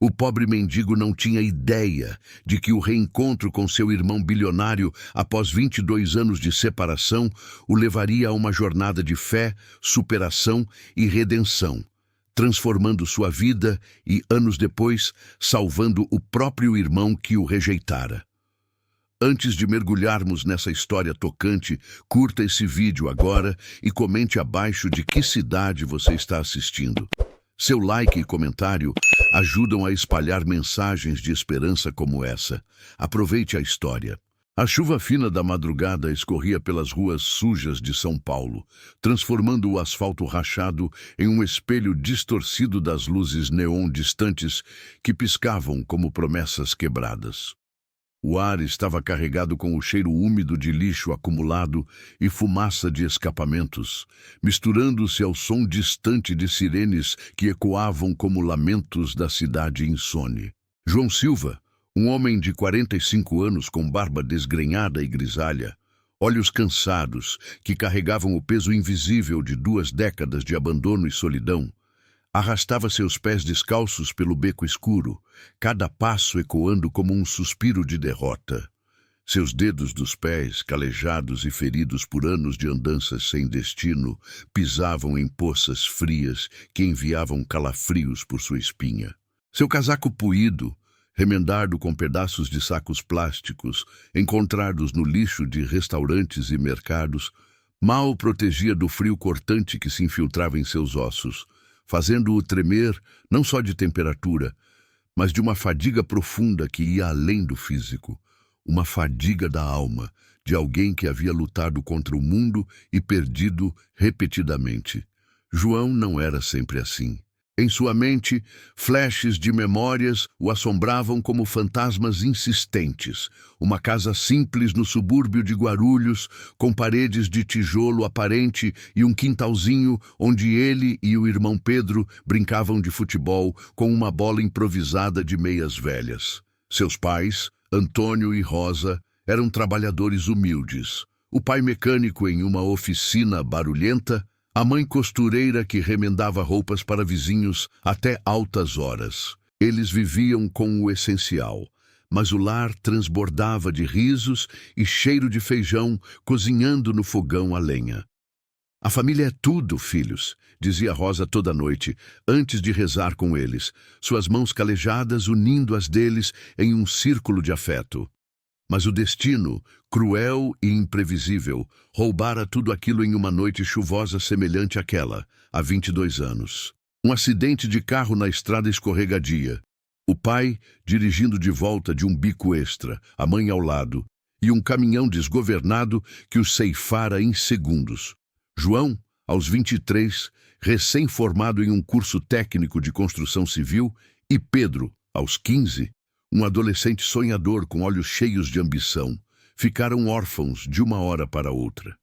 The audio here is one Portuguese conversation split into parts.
O pobre mendigo não tinha ideia de que o reencontro com seu irmão bilionário após 22 anos de separação o levaria a uma jornada de fé, superação e redenção, transformando sua vida e, anos depois, salvando o próprio irmão que o rejeitara. Antes de mergulharmos nessa história tocante, curta esse vídeo agora e comente abaixo de que cidade você está assistindo. Seu like e comentário ajudam a espalhar mensagens de esperança como essa. Aproveite a história. A chuva fina da madrugada escorria pelas ruas sujas de São Paulo, transformando o asfalto rachado em um espelho distorcido das luzes neon distantes que piscavam como promessas quebradas. O ar estava carregado com o cheiro úmido de lixo acumulado e fumaça de escapamentos, misturando-se ao som distante de sirenes que ecoavam como lamentos da cidade insone. João Silva, um homem de 45 anos com barba desgrenhada e grisalha, olhos cansados que carregavam o peso invisível de 2 décadas de abandono e solidão, arrastava seus pés descalços pelo beco escuro, cada passo ecoando como um suspiro de derrota. Seus dedos dos pés, calejados e feridos por anos de andanças sem destino, pisavam em poças frias que enviavam calafrios por sua espinha. Seu casaco puído, remendado com pedaços de sacos plásticos, encontrados no lixo de restaurantes e mercados, mal o protegia do frio cortante que se infiltrava em seus ossos, fazendo-o tremer não só de temperatura, mas de uma fadiga profunda que ia além do físico, uma fadiga da alma, de alguém que havia lutado contra o mundo e perdido repetidamente. João não era sempre assim. Em sua mente, flashes de memórias o assombravam como fantasmas insistentes. Uma casa simples no subúrbio de Guarulhos, com paredes de tijolo aparente e um quintalzinho onde ele e o irmão Pedro brincavam de futebol com uma bola improvisada de meias velhas. Seus pais, Antônio e Rosa, eram trabalhadores humildes. O pai mecânico em uma oficina barulhenta, a mãe costureira que remendava roupas para vizinhos até altas horas. Eles viviam com o essencial, mas o lar transbordava de risos e cheiro de feijão cozinhando no fogão a lenha. A família é tudo, filhos, dizia Rosa toda noite, antes de rezar com eles, suas mãos calejadas unindo as deles em um círculo de afeto. Mas o destino, cruel e imprevisível, roubara tudo aquilo em uma noite chuvosa semelhante àquela, há 22 anos. Um acidente de carro na estrada escorregadia. O pai, dirigindo de volta de um bico extra, a mãe ao lado, e um caminhão desgovernado que os ceifara em segundos. João, aos 23, recém-formado em um curso técnico de construção civil, e Pedro, aos 15, um adolescente sonhador com olhos cheios de ambição, ficaram órfãos de uma hora para outra.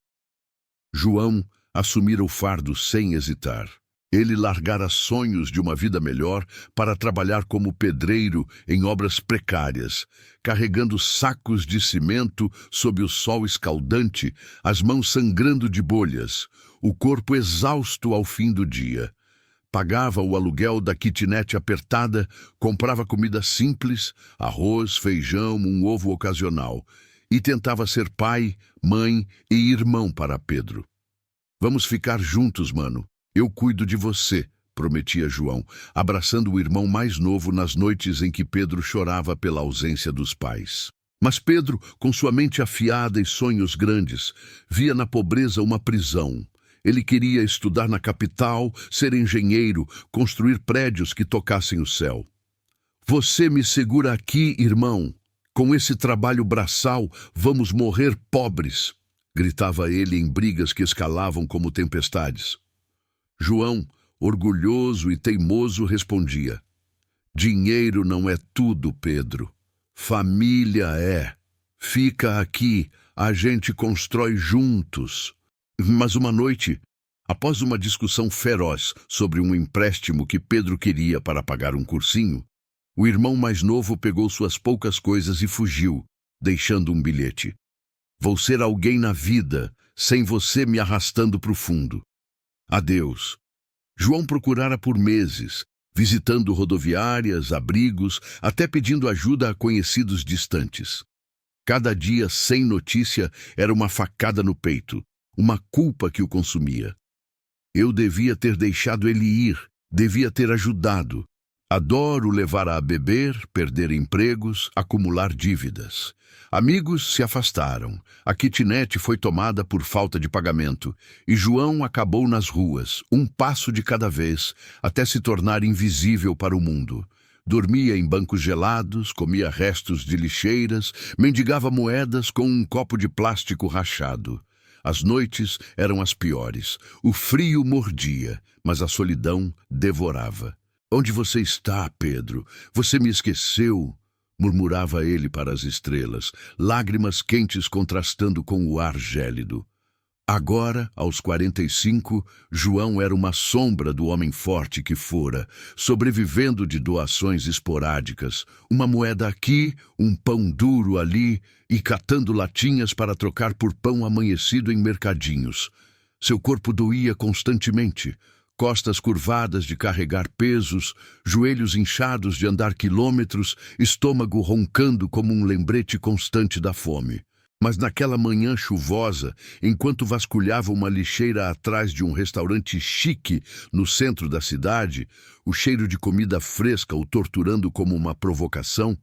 João assumira o fardo sem hesitar. Ele largara sonhos de uma vida melhor para trabalhar como pedreiro em obras precárias, carregando sacos de cimento sob o sol escaldante, as mãos sangrando de bolhas, o corpo exausto ao fim do dia. Pagava o aluguel da kitnet apertada, comprava comida simples, arroz, feijão, um ovo ocasional, e tentava ser pai, mãe e irmão para Pedro. Vamos ficar juntos, mano. Eu cuido de você, prometia João, abraçando o irmão mais novo nas noites em que Pedro chorava pela ausência dos pais. Mas Pedro, com sua mente afiada e sonhos grandes, via na pobreza uma prisão. Ele queria estudar na capital, ser engenheiro, construir prédios que tocassem o céu. Você me segura aqui, irmão. Com esse trabalho braçal, vamos morrer pobres, gritava ele em brigas que escalavam como tempestades. João, orgulhoso e teimoso, respondia: dinheiro não é tudo, Pedro. Família é. Fica aqui, a gente constrói juntos. Mas uma noite, após uma discussão feroz sobre um empréstimo que Pedro queria para pagar um cursinho, o irmão mais novo pegou suas poucas coisas e fugiu, deixando um bilhete. Vou ser alguém na vida, sem você me arrastando para o fundo. Adeus. João procurara por meses, visitando rodoviárias, abrigos, até pedindo ajuda a conhecidos distantes. Cada dia sem notícia era uma facada no peito, uma culpa que o consumia. Eu devia ter deixado ele ir, devia ter ajudado. Adoro levar a beber, perder empregos, acumular dívidas. Amigos se afastaram, a kitnet foi tomada por falta de pagamento e João acabou nas ruas, um passo de cada vez, até se tornar invisível para o mundo. Dormia em bancos gelados, comia restos de lixeiras, mendigava moedas com um copo de plástico rachado. As noites eram as piores, o frio mordia, mas a solidão devorava. "Onde você está, Pedro? Você me esqueceu?" murmurava ele para as estrelas, lágrimas quentes contrastando com o ar gélido. Agora, aos 45, João era uma sombra do homem forte que fora, sobrevivendo de doações esporádicas, uma moeda aqui, um pão duro ali, e catando latinhas para trocar por pão amanhecido em mercadinhos. Seu corpo doía constantemente, costas curvadas de carregar pesos, joelhos inchados de andar quilômetros, estômago roncando como um lembrete constante da fome. Mas naquela manhã chuvosa, enquanto vasculhava uma lixeira atrás de um restaurante chique no centro da cidade, o cheiro de comida fresca o torturando como uma provocação,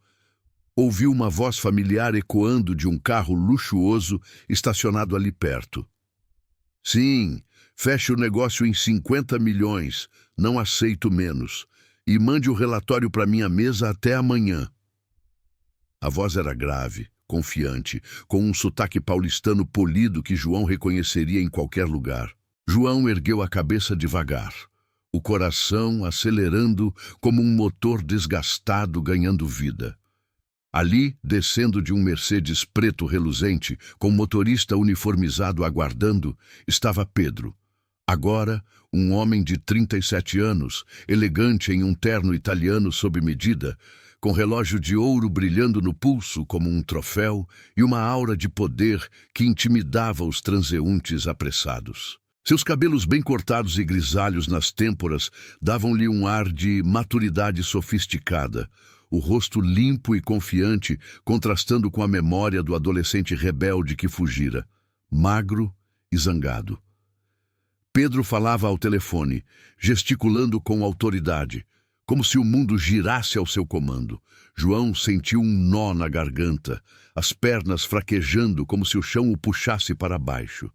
ouviu uma voz familiar ecoando de um carro luxuoso estacionado ali perto. "Sim, feche o negócio em 50 milhões, não aceito menos, e mande o relatório para minha mesa até amanhã." A voz era grave, confiante, com um sotaque paulistano polido que João reconheceria em qualquer lugar. João ergueu a cabeça devagar, o coração acelerando como um motor desgastado ganhando vida. Ali, descendo de um Mercedes preto reluzente, com motorista uniformizado aguardando, estava Pedro. Agora, um homem de 37 anos, elegante em um terno italiano sob medida, com relógio de ouro brilhando no pulso como um troféu e uma aura de poder que intimidava os transeuntes apressados. Seus cabelos bem cortados e grisalhos nas têmporas davam-lhe um ar de maturidade sofisticada, o rosto limpo e confiante contrastando com a memória do adolescente rebelde que fugira, magro e zangado. Pedro falava ao telefone, gesticulando com autoridade, como se o mundo girasse ao seu comando. João sentiu um nó na garganta, as pernas fraquejando como se o chão o puxasse para baixo.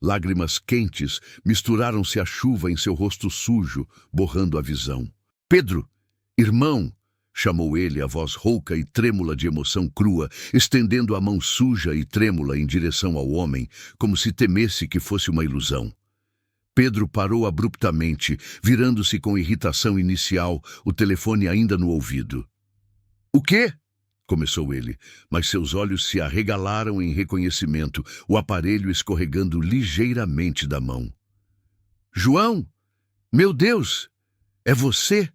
Lágrimas quentes misturaram-se à chuva em seu rosto sujo, borrando a visão. "Pedro, irmão!" chamou ele, a voz rouca e trêmula de emoção crua, estendendo a mão suja e trêmula em direção ao homem, como se temesse que fosse uma ilusão. Pedro parou abruptamente, virando-se com irritação inicial, o telefone ainda no ouvido. "O quê?" começou ele, mas seus olhos se arregalaram em reconhecimento, o aparelho escorregando ligeiramente da mão. "João! Meu Deus! É você?"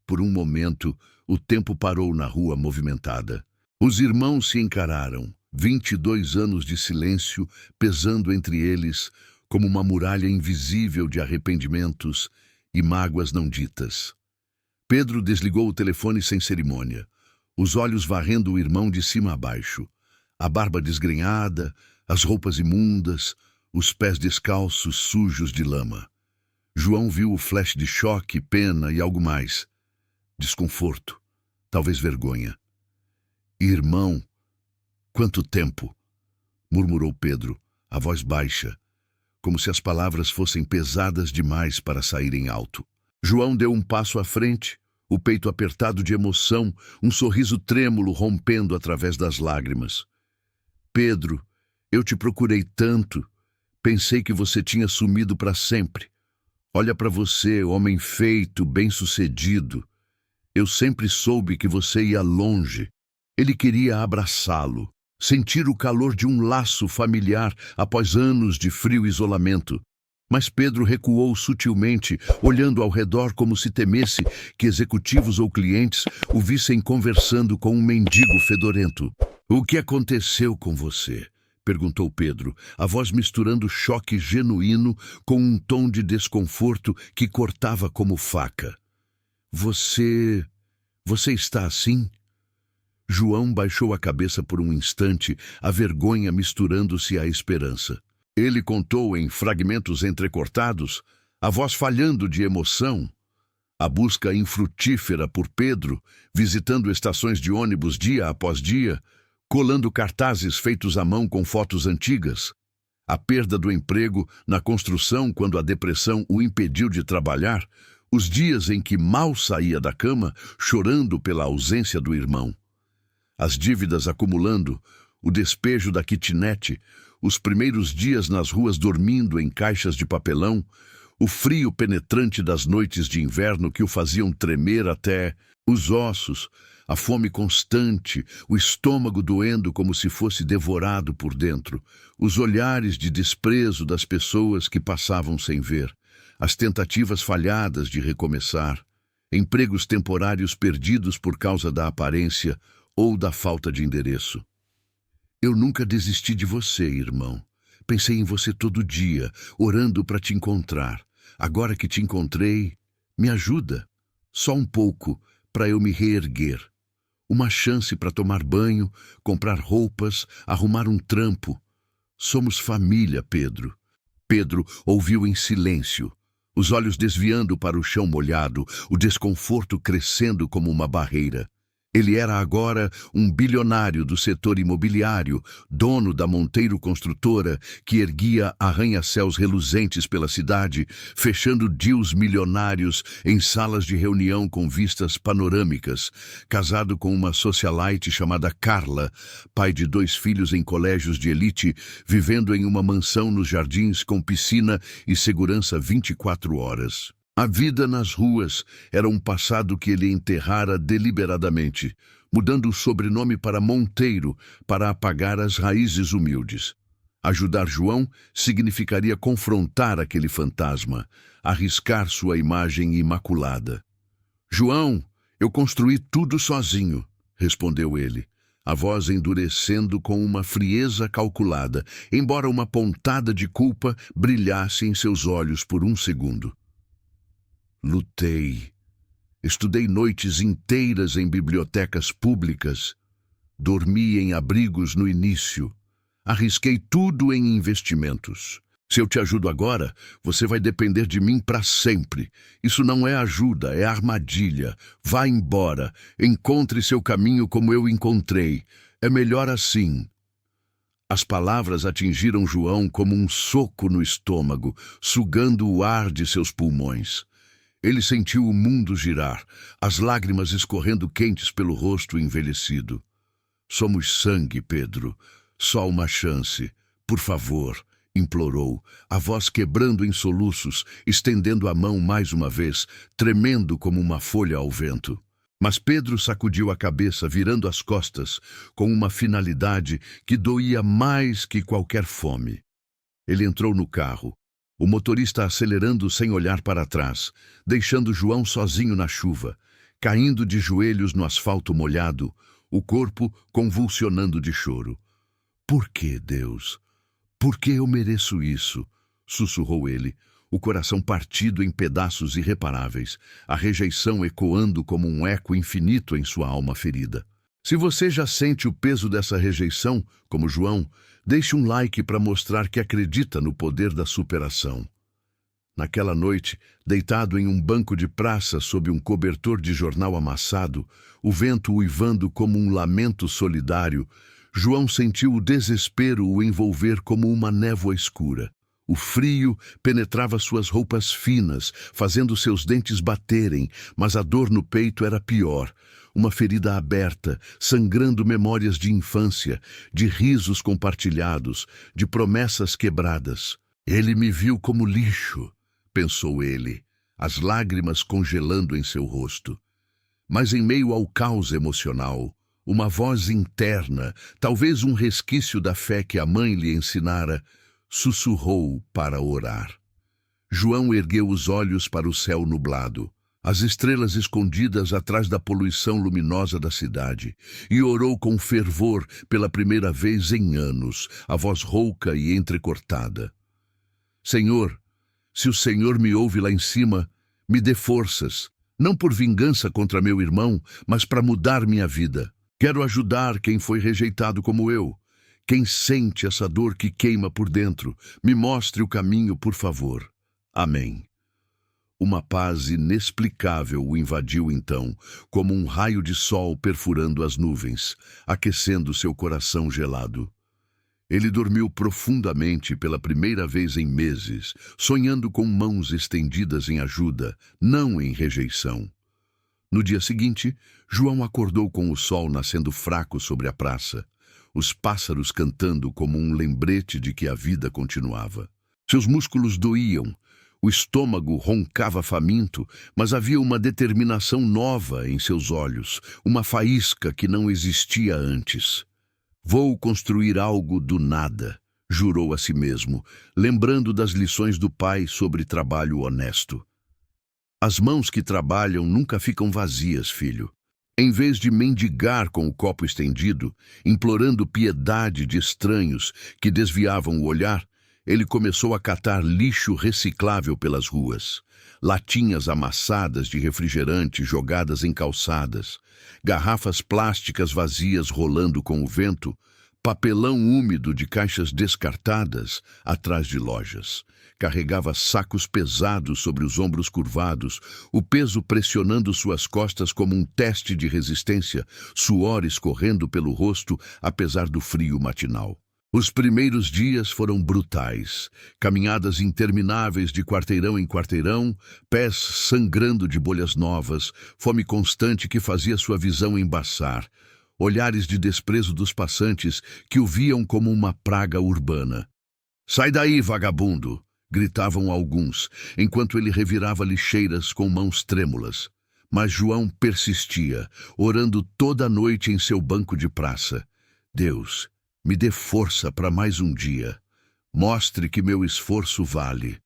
Por um momento, o tempo parou na rua movimentada. Os irmãos se encararam, 22 anos de silêncio pesando entre eles, como uma muralha invisível de arrependimentos e mágoas não ditas. Pedro desligou o telefone sem cerimônia, os olhos varrendo o irmão de cima a baixo, a barba desgrenhada, as roupas imundas, os pés descalços sujos de lama. João viu o flash de choque, pena e algo mais. Desconforto, talvez vergonha. "Irmão, quanto tempo!" murmurou Pedro, a voz baixa, como se as palavras fossem pesadas demais para saírem alto. João deu um passo à frente, o peito apertado de emoção, um sorriso trêmulo rompendo através das lágrimas. "Pedro, eu te procurei tanto, pensei que você tinha sumido para sempre. Olha para você, homem feito, bem-sucedido. Eu sempre soube que você ia longe." Ele queria abraçá-lo, sentir o calor de um laço familiar após anos de frio isolamento. Mas Pedro recuou sutilmente, olhando ao redor como se temesse que executivos ou clientes o vissem conversando com um mendigo fedorento. "O que aconteceu com você?" perguntou Pedro, a voz misturando choque genuíno com um tom de desconforto que cortava como faca. Você... você está assim? João baixou a cabeça por um instante, a vergonha misturando-se à esperança. Ele contou em fragmentos entrecortados, a voz falhando de emoção, a busca infrutífera por Pedro, visitando estações de ônibus dia após dia, colando cartazes feitos à mão com fotos antigas, a perda do emprego na construção quando a depressão o impediu de trabalhar, os dias em que mal saía da cama, chorando pela ausência do irmão. As dívidas acumulando, o despejo da kitnet, os primeiros dias nas ruas dormindo em caixas de papelão, o frio penetrante das noites de inverno que o faziam tremer até os ossos, a fome constante, o estômago doendo como se fosse devorado por dentro, os olhares de desprezo das pessoas que passavam sem ver, as tentativas falhadas de recomeçar, empregos temporários perdidos por causa da aparência ou da falta de endereço. Eu nunca desisti de você, irmão. Pensei em você todo dia, orando para te encontrar. Agora que te encontrei, me ajuda, só um pouco, para eu me reerguer. Uma chance para tomar banho, comprar roupas, arrumar um trampo. Somos família, Pedro. Pedro ouviu em silêncio, os olhos desviando para o chão molhado, o desconforto crescendo como uma barreira. Ele era agora um bilionário do setor imobiliário, dono da Monteiro Construtora, que erguia arranha-céus reluzentes pela cidade, fechando deals milionários em salas de reunião com vistas panorâmicas, casado com uma socialite chamada Carla, pai de 2 filhos em colégios de elite, vivendo em uma mansão nos jardins com piscina e segurança 24 horas. A vida nas ruas era um passado que ele enterrara deliberadamente, mudando o sobrenome para Monteiro para apagar as raízes humildes. Ajudar João significaria confrontar aquele fantasma, arriscar sua imagem imaculada. João, eu construí tudo sozinho, respondeu ele, a voz endurecendo com uma frieza calculada, embora uma pontada de culpa brilhasse em seus olhos por um segundo. Lutei. Estudei noites inteiras em bibliotecas públicas. Dormi em abrigos no início. Arrisquei tudo em investimentos. Se eu te ajudo agora, você vai depender de mim para sempre. Isso não é ajuda, é armadilha. Vá embora. Encontre seu caminho como eu encontrei. É melhor assim. As palavras atingiram João como um soco no estômago, sugando o ar de seus pulmões. Ele sentiu o mundo girar, as lágrimas escorrendo quentes pelo rosto envelhecido. Somos sangue, Pedro. Só uma chance. Por favor, implorou, a voz quebrando em soluços, estendendo a mão mais uma vez, tremendo como uma folha ao vento. Mas Pedro sacudiu a cabeça, virando as costas, com uma finalidade que doía mais que qualquer fome. Ele entrou no carro. O motorista acelerando sem olhar para trás, deixando João sozinho na chuva, caindo de joelhos no asfalto molhado, o corpo convulsionando de choro. Por que, Deus? Por que eu mereço isso? Sussurrou ele, o coração partido em pedaços irreparáveis, a rejeição ecoando como um eco infinito em sua alma ferida. Se você já sente o peso dessa rejeição, como João, deixe um like para mostrar que acredita no poder da superação. Naquela noite, deitado em um banco de praça sob um cobertor de jornal amassado, o vento uivando como um lamento solidário, João sentiu o desespero o envolver como uma névoa escura. O frio penetrava suas roupas finas, fazendo seus dentes baterem, mas a dor no peito era pior. Uma ferida aberta, sangrando memórias de infância, de risos compartilhados, de promessas quebradas. Ele me viu como lixo, pensou ele, as lágrimas congelando em seu rosto. Mas em meio ao caos emocional, uma voz interna, talvez um resquício da fé que a mãe lhe ensinara, sussurrou para orar. João ergueu os olhos para o céu nublado, as estrelas escondidas atrás da poluição luminosa da cidade, e orou com fervor pela primeira vez em anos, a voz rouca e entrecortada. Senhor, se o Senhor me ouve lá em cima, me dê forças, Não por vingança contra meu irmão, mas para mudar minha vida. Quero ajudar quem foi rejeitado como eu. Quem sente essa dor que queima por dentro, me mostre o caminho, por favor. Amém. Uma paz inexplicável o invadiu então, como um raio de sol perfurando as nuvens, aquecendo seu coração gelado. Ele dormiu profundamente pela primeira vez em meses, sonhando com mãos estendidas em ajuda, não em rejeição. No dia seguinte, João acordou com o sol nascendo fraco sobre a praça, os pássaros cantando como um lembrete de que a vida continuava. Seus músculos doíam, o estômago roncava faminto, mas havia uma determinação nova em seus olhos, uma faísca que não existia antes. Vou construir algo do nada, jurou a si mesmo, lembrando das lições do pai sobre trabalho honesto. As mãos que trabalham nunca ficam vazias, filho. Em vez de mendigar com o copo estendido, implorando piedade de estranhos que desviavam o olhar, ele começou a catar lixo reciclável pelas ruas. Latinhas amassadas de refrigerante jogadas em calçadas, garrafas plásticas vazias rolando com o vento, papelão úmido de caixas descartadas atrás de lojas. Carregava sacos pesados sobre os ombros curvados, o peso pressionando suas costas como um teste de resistência, suor escorrendo pelo rosto apesar do frio matinal. Os primeiros dias foram brutais, caminhadas intermináveis de quarteirão em quarteirão, pés sangrando de bolhas novas, fome constante que fazia sua visão embaçar, olhares de desprezo dos passantes que o viam como uma praga urbana. "Sai daí, vagabundo!" gritavam alguns, enquanto ele revirava lixeiras com mãos trêmulas. Mas João persistia, orando toda a noite em seu banco de praça. "Deus, me dê força para mais um dia. Mostre que meu esforço vale."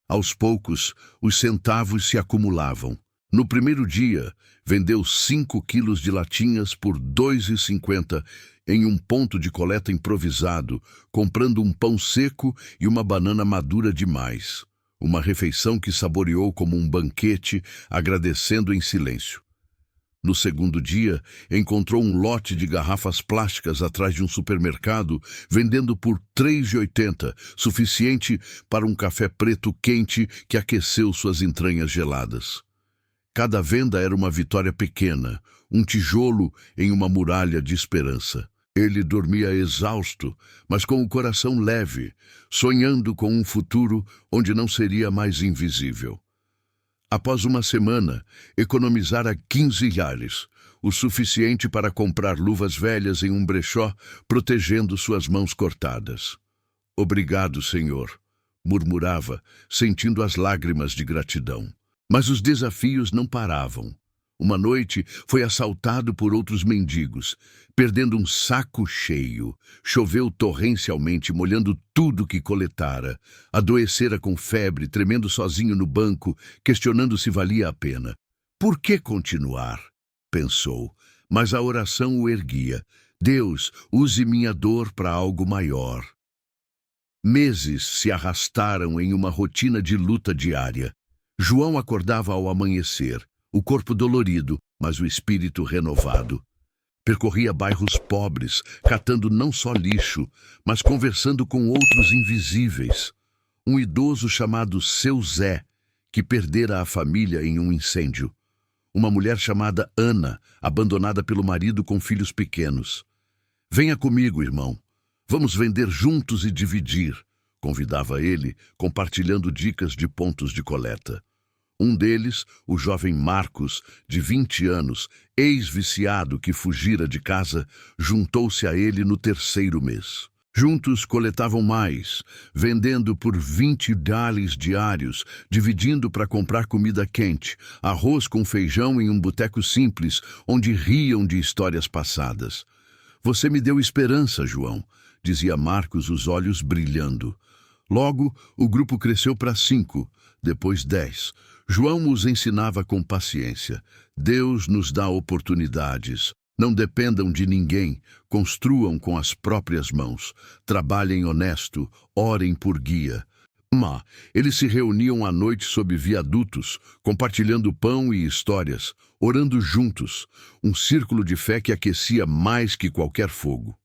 Aos poucos, os centavos se acumulavam. No primeiro dia, vendeu 5 quilos de latinhas por R$ 2,50 em um ponto de coleta improvisado, comprando um pão seco e uma banana madura demais. Uma refeição que saboreou como um banquete, agradecendo em silêncio. No segundo dia, encontrou um lote de garrafas plásticas atrás de um supermercado, vendendo por R$ 3,80, suficiente para um café preto quente que aqueceu suas entranhas geladas. Cada venda era uma vitória pequena, um tijolo em uma muralha de esperança. Ele dormia exausto, mas com o coração leve, sonhando com um futuro onde não seria mais invisível. Após uma semana, economizara 15 reais, o suficiente para comprar luvas velhas em um brechó, protegendo suas mãos cortadas. "Obrigado, Senhor", murmurava, sentindo as lágrimas de gratidão. Mas os desafios não paravam. Uma noite foi assaltado por outros mendigos, perdendo um saco cheio. Choveu torrencialmente, molhando tudo que coletara. Adoecera com febre, tremendo sozinho no banco, questionando se valia a pena. Por que continuar? Pensou, mas a oração o erguia. Deus, use minha dor para algo maior. Meses se arrastaram em uma rotina de luta diária. João acordava ao amanhecer, o corpo dolorido, mas o espírito renovado. Percorria bairros pobres, catando não só lixo, mas conversando com outros invisíveis. Um idoso chamado Seu Zé, que perdera a família em um incêndio. Uma mulher chamada Ana, abandonada pelo marido com filhos pequenos. "Venha comigo, irmão. Vamos vender juntos e dividir", convidava ele, compartilhando dicas de pontos de coleta. Um deles, o jovem Marcos, de 20 anos, ex-viciado que fugira de casa, juntou-se a ele no terceiro mês. Juntos coletavam mais, vendendo por 20 reais diários, dividindo para comprar comida quente, arroz com feijão em um boteco simples, onde riam de histórias passadas. "Você me deu esperança, João", dizia Marcos, os olhos brilhando. Logo, o grupo cresceu para 5, depois 10. João os ensinava com paciência. Deus nos dá oportunidades. Não dependam de ninguém, construam com as próprias mãos. Trabalhem honesto, orem por guia. Eles se reuniam à noite sob viadutos, compartilhando pão e histórias, orando juntos, um círculo de fé que aquecia mais que qualquer fogo.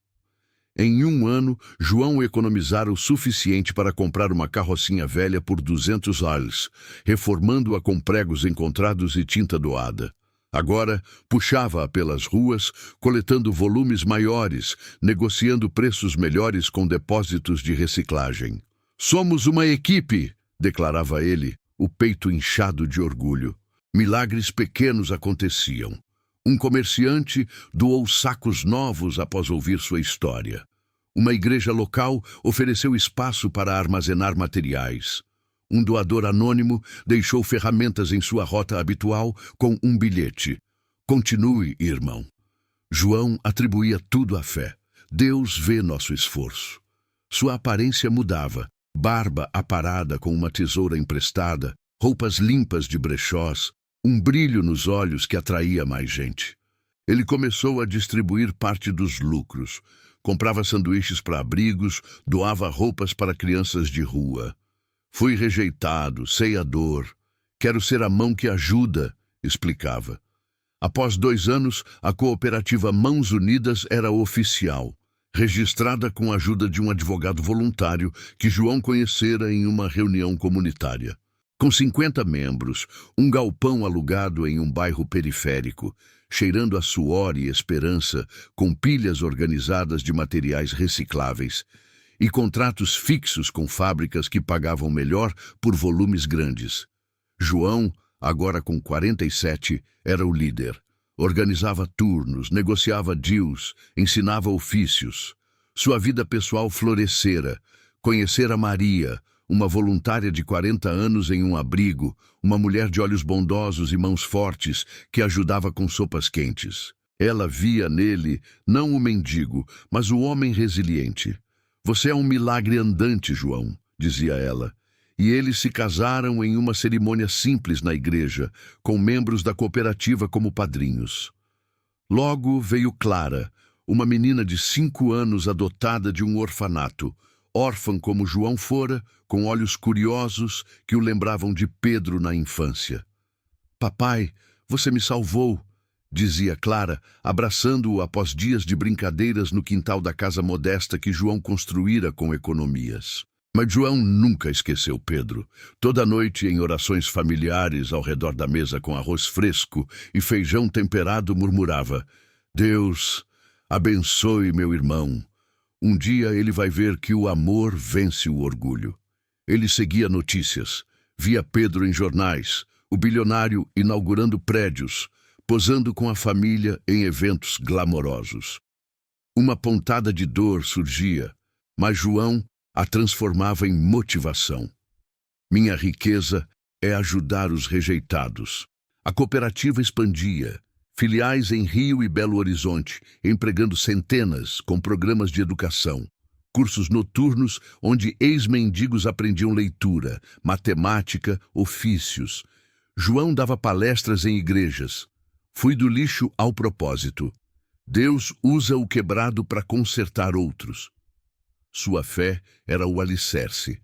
Em um ano, João economizara o suficiente para comprar uma carrocinha velha por 200 alhos, reformando-a com pregos encontrados e tinta doada. Agora, puxava-a pelas ruas, coletando volumes maiores, negociando preços melhores com depósitos de reciclagem. "Somos uma equipe", declarava ele, o peito inchado de orgulho. Milagres pequenos aconteciam. Um comerciante doou sacos novos após ouvir sua história. Uma igreja local ofereceu espaço para armazenar materiais. Um doador anônimo deixou ferramentas em sua rota habitual com um bilhete: "Continue, irmão." João atribuía tudo à fé. Deus vê nosso esforço. Sua aparência mudava. Barba aparada com uma tesoura emprestada, roupas limpas de brechós, um brilho nos olhos que atraía mais gente. Ele começou a distribuir parte dos lucros. Comprava sanduíches para abrigos, doava roupas para crianças de rua. "Fui rejeitado, sei a dor. Quero ser a mão que ajuda", explicava. Após 2 anos, a cooperativa Mãos Unidas era oficial, registrada com a ajuda de um advogado voluntário que João conhecera em uma reunião comunitária. Com 50 membros, um galpão alugado em um bairro periférico, cheirando a suor e esperança, com pilhas organizadas de materiais recicláveis, e contratos fixos com fábricas que pagavam melhor por volumes grandes. João, agora com 47, era o líder. Organizava turnos, negociava deals, ensinava ofícios. Sua vida pessoal florescera. Conhecera Maria, uma voluntária de 40 anos em um abrigo, uma mulher de olhos bondosos e mãos fortes que ajudava com sopas quentes. Ela via nele não o mendigo, mas o homem resiliente. "Você é um milagre andante, João", dizia ela. E eles se casaram em uma cerimônia simples na igreja, com membros da cooperativa como padrinhos. Logo veio Clara, uma menina de 5 anos adotada de um orfanato, órfã como João fora, com olhos curiosos que o lembravam de Pedro na infância. "Papai, você me salvou", dizia Clara, abraçando-o após dias de brincadeiras no quintal da casa modesta que João construíra com economias. Mas João nunca esqueceu Pedro. Toda noite, em orações familiares ao redor da mesa com arroz fresco e feijão temperado, murmurava: "Deus, abençoe meu irmão. Um dia ele vai ver que o amor vence o orgulho." Ele seguia notícias. Via Pedro em jornais, o bilionário inaugurando prédios, posando com a família em eventos glamourosos. Uma pontada de dor surgia, mas João a transformava em motivação. "Minha riqueza é ajudar os rejeitados." A cooperativa expandia. Filiais em Rio e Belo Horizonte, empregando centenas com programas de educação. Cursos noturnos onde ex-mendigos aprendiam leitura, matemática, ofícios. João dava palestras em igrejas. "Fui do lixo ao propósito. Deus usa o quebrado para consertar outros." Sua fé era o alicerce.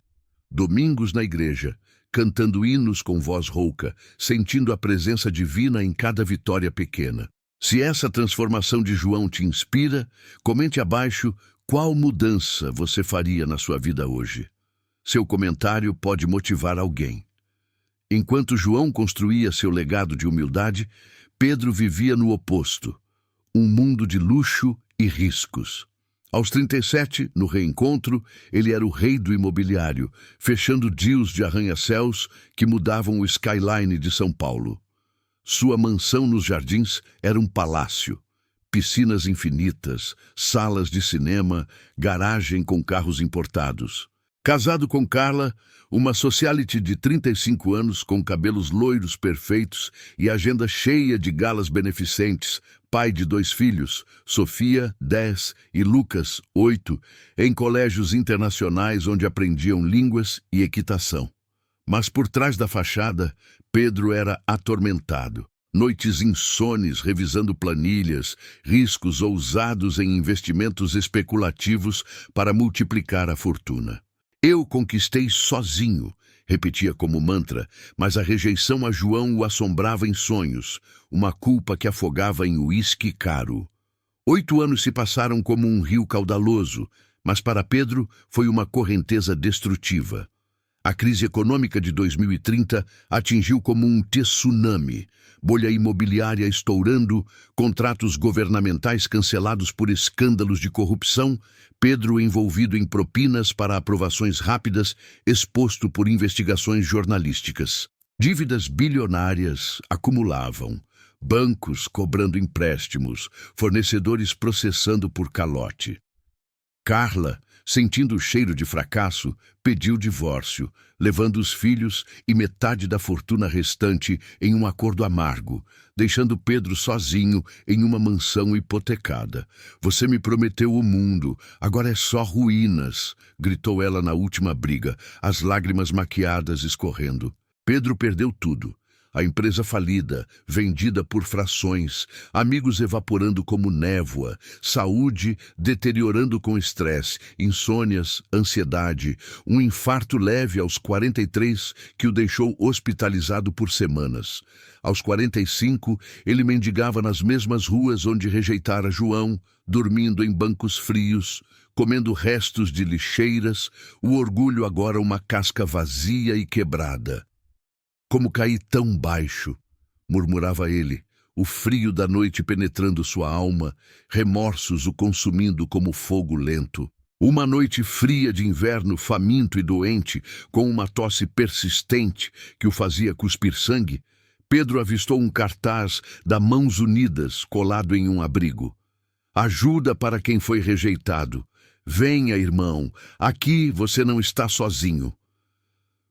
Domingos na igreja, cantando hinos com voz rouca, sentindo a presença divina em cada vitória pequena. Se essa transformação de João te inspira, comente abaixo qual mudança você faria na sua vida hoje. Seu comentário pode motivar alguém. Enquanto João construía seu legado de humildade, Pedro vivia no oposto, um mundo de luxo e riscos. Aos 37, no reencontro, ele era o rei do imobiliário, fechando deals de arranha-céus que mudavam o skyline de São Paulo. Sua mansão nos Jardins era um palácio. Piscinas infinitas, salas de cinema, garagem com carros importados. Casado com Carla, uma socialite de 35 anos com cabelos loiros perfeitos e agenda cheia de galas beneficentes, pai de 2 filhos, Sofia, 10, e Lucas, 8, em colégios internacionais onde aprendiam línguas e equitação. Mas por trás da fachada, Pedro era atormentado. Noites insones revisando planilhas, riscos ousados em investimentos especulativos para multiplicar a fortuna. Eu conquistei sozinho, repetia como mantra, mas a rejeição a João o assombrava em sonhos, uma culpa que afogava em uísque caro. 8 anos se passaram como um rio caudaloso, mas para Pedro foi uma correnteza destrutiva. A crise econômica de 2030 atingiu como um tsunami, bolha imobiliária estourando, contratos governamentais cancelados por escândalos de corrupção, Pedro envolvido em propinas para aprovações rápidas, exposto por investigações jornalísticas. Dívidas bilionárias acumulavam, bancos cobrando empréstimos, fornecedores processando por calote. Carla, sentindo o cheiro de fracasso, pediu divórcio, levando os filhos e metade da fortuna restante em um acordo amargo, deixando Pedro sozinho em uma mansão hipotecada. "Você me prometeu o mundo, agora é só ruínas", gritou ela na última briga, as lágrimas maquiadas escorrendo. Pedro perdeu tudo. A empresa falida, vendida por frações, amigos evaporando como névoa, saúde deteriorando com estresse, insônias, ansiedade, um infarto leve aos 43 que o deixou hospitalizado por semanas. Aos 45, ele mendigava nas mesmas ruas onde rejeitara João, dormindo em bancos frios, comendo restos de lixeiras, o orgulho agora uma casca vazia e quebrada. "Como caí tão baixo", murmurava ele, o frio da noite penetrando sua alma, remorsos o consumindo como fogo lento. Uma noite fria de inverno, faminto e doente, com uma tosse persistente que o fazia cuspir sangue, Pedro avistou um cartaz da Mãos Unidas colado em um abrigo. "Ajuda para quem foi rejeitado. Venha, irmão, aqui você não está sozinho."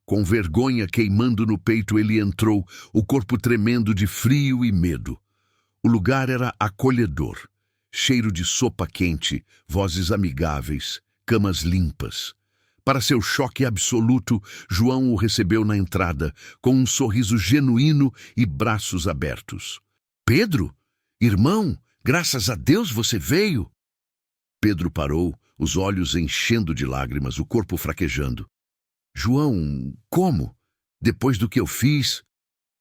Com vergonha queimando no peito, ele entrou, o corpo tremendo de frio e medo. O lugar era acolhedor. Cheiro de sopa quente, vozes amigáveis, camas limpas. Para seu choque absoluto, João o recebeu na entrada, com um sorriso genuíno e braços abertos. "Pedro? Irmão, graças a Deus você veio!" Pedro parou, os olhos enchendo de lágrimas, o corpo fraquejando. "João, como? Depois do que eu fiz?"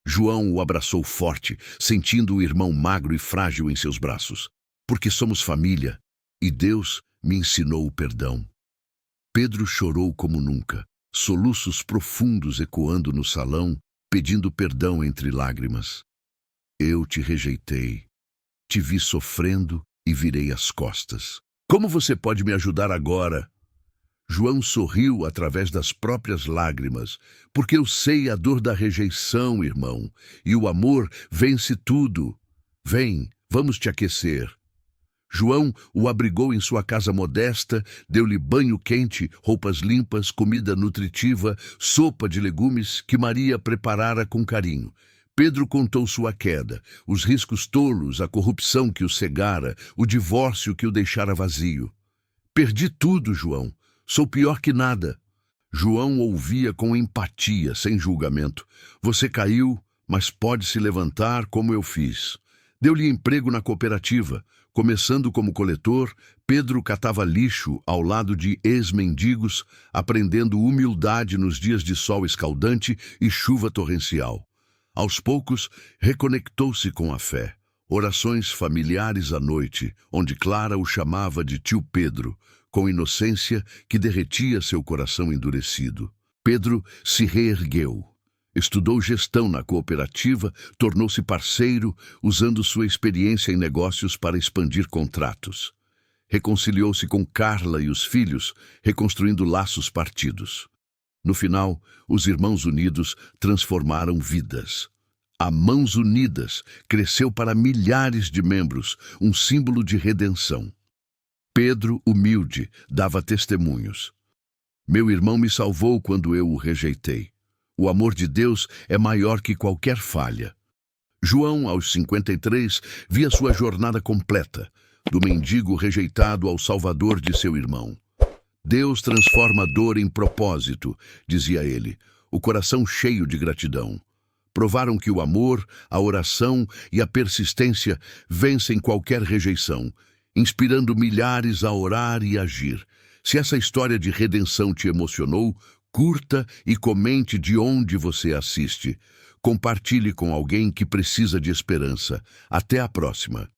João o abraçou forte, sentindo o irmão magro e frágil em seus braços. "Porque somos família, e Deus me ensinou o perdão." Pedro chorou como nunca, soluços profundos ecoando no salão, pedindo perdão entre lágrimas. "Eu te rejeitei, te vi sofrendo e virei as costas. Como você pode me ajudar agora?" João sorriu através das próprias lágrimas, "Porque eu sei a dor da rejeição, irmão, e o amor vence tudo. Vem, vamos te aquecer." João o abrigou em sua casa modesta, deu-lhe banho quente, roupas limpas, comida nutritiva, sopa de legumes que Maria preparara com carinho. Pedro contou sua queda, os riscos tolos, a corrupção que o cegara, o divórcio que o deixara vazio. "Perdi tudo, João. Sou pior que nada." João ouvia com empatia, sem julgamento. "Você caiu, mas pode se levantar como eu fiz." Deu-lhe emprego na cooperativa. Começando como coletor, Pedro catava lixo ao lado de ex-mendigos, aprendendo humildade nos dias de sol escaldante e chuva torrencial. Aos poucos, reconectou-se com a fé. Orações familiares à noite, onde Clara o chamava de tio Pedro, com inocência que derretia seu coração endurecido. Pedro se reergueu. Estudou gestão na cooperativa, tornou-se parceiro, usando sua experiência em negócios para expandir contratos. Reconciliou-se com Carla e os filhos, reconstruindo laços partidos. No final, os Irmãos Unidos transformaram vidas. A Mãos Unidas cresceu para milhares de membros, um símbolo de redenção. Pedro, humilde, dava testemunhos. "Meu irmão me salvou quando eu o rejeitei. O amor de Deus é maior que qualquer falha." João, aos 53, via sua jornada completa, do mendigo rejeitado ao salvador de seu irmão. "Deus transforma a dor em propósito", dizia ele, o coração cheio de gratidão. Provaram que o amor, a oração e a persistência vencem qualquer rejeição, inspirando milhares a orar e agir. Se essa história de redenção te emocionou, curta e comente de onde você assiste. Compartilhe com alguém que precisa de esperança. Até a próxima!